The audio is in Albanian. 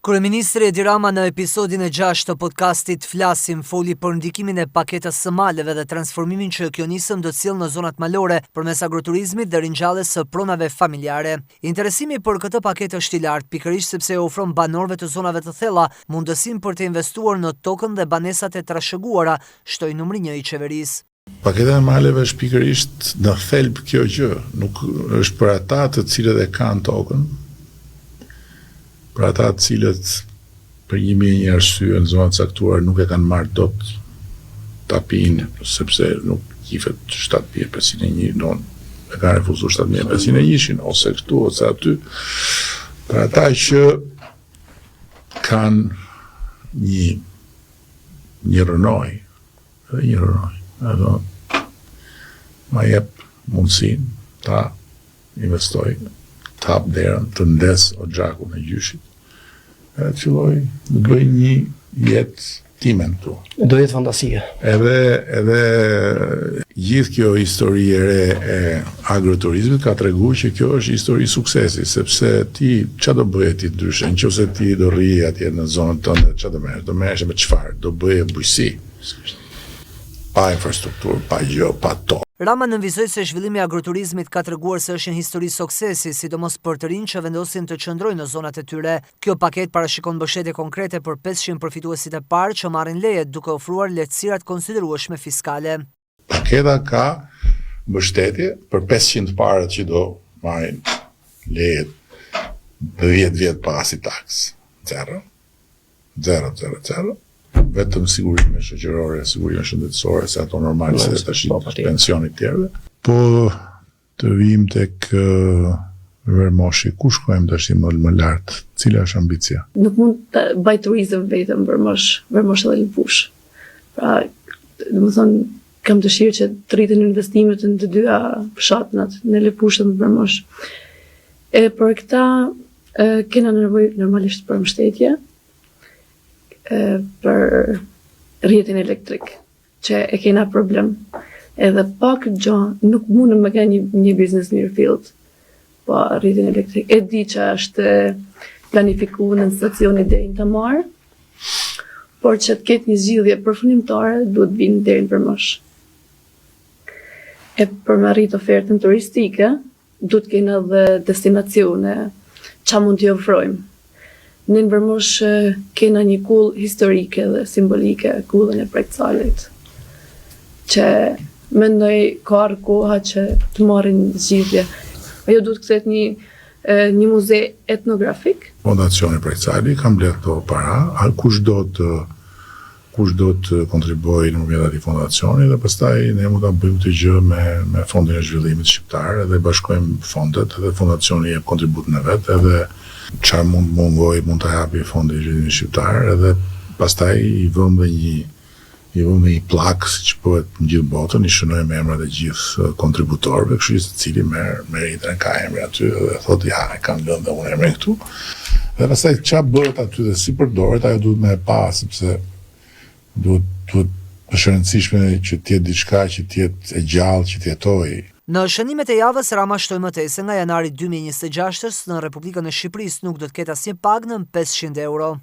Kryeministri Edi Rama në episodin e 6 të podcastit Flasim foli për ndikimin e paketës së maleve dhe transformimin që kjo nisëm do të sjellë në zonat malore përmes agroturizmit dhe ringjalljes së pronave familjare. Interesimi për këtë paketë është i lartë, pikërisht sepse ofron banorëve të zonave të thella mundësinë për të investuar në tokën dhe banesat e trashëguara, shtoi numri 1 i qeverisë. Paketa e maleve është pikërisht në thelb kjo gjë, nuk është për ata të cilët e kanë tokën, për ata të cilët për një arsye në zonat caktuar nuk e kanë marrë dot tapin, sepse nuk qifet 7.501, e kanë refuzuar 7.501 ose këtu ose aty, për ata që kanë një rënoj, edhe ma jep mundësin ta investoj, ta hap derën, të ndes o gjakun e gjyshit, edhe të filloj të bëj një jetë timen këtu. Do jetë fantasie. Edhe gjithë kjo histori e re e agroturizmit ka treguar që kjo është histori suksesi, sepse ti çfarë do bëje ti ndryshe, nëse ti do rri atje në zonën tënde, çfarë do merresh? Do merresh me çfarë? Do bëje bujqësi. Pa infrastrukturë, pa gjë, pa to. Rama nënvizoi se zhvillimi i agroturizmit ka treguar se është një histori suksesi, sidomos për të rinj që vendosin të qëndrojnë në zonat e tyre. Kjo paketë parashikon mbështetje konkrete për 500 përfituesit e parë që marrin leje, duke ofruar lehtësira të konsiderueshme fiskale. Paketa ka mbështetje për 500 parët që do marrin leje 10 vjet pas i taks. 0. Vetëm sigurime shoqërore, sigurime shëndetësore, se ato normale se tash pensionit tjerëve. Po të vim tek Vermoshi, ku shkojmë tash më lart? Cila është ambicia? Nuk mund të bëj turizëm vetëm Vermosh edhe Lipush. Pra, domethënë kam dëshirë që të rriten investimet në të dyja fshatnat, në Lipush dhe në Vermosh. E për këta kena nevojë normalisht për mbështetje, për rrjetin elektrik, që e kena problem. Edhe pak gjë nuk mundem me ka një biznes Mirfield, po rrjetin elektrik. E di që është planifikuar në stacionin deri në Tamar, por që të ketë një zgjidhje përfundimtare duhet vinë deri në Vermosh. E për me arrit ofertën turistike, duhet kena edhe destinacione, ç'a mund t'i ofrojmë. Në Vermosh kena një kull historike dhe simbolike, kullën e Pregcalit, që mendoj ka arë koha që të marrin zgjidhje. Ajo duhet kthehet një muze etnografik. Fondacioni Pregcali ka mbledh këto para, kush do të kontribuojë nëpërmjet atij fondacioni dhe pastaj ne mund ta bëjmë këtë gjë me Fondin e Zhvillimit Shqiptar dhe bashkojmë fondet edhe fondacioni jep kontributin e vet edhe çfarë mund mungoj mund ta japi Fondi i Zhvillimit Shqiptar edhe pastaj i vëmë një plak siç bëhet në gjithë botën, i shënojmë emrat e gjithë kontributorëve, kështu që secili merr idën ka emrin aty dhe thotë ja, e kam lënë dhe unë emrin këtu. Dhe pastaj çfarë bëhet aty dhe si përdoret, ajo duhet me pa, sepse duhet është e rëndësishme që të jetë diçka që të jetë e gjallë, që të jetojë. Në shënimet e javës, Rama shtoi mëtej se nga janari 2026 në Republikën e Shqipërisë nuk do të ketë asnjë pagë nën 500 euro.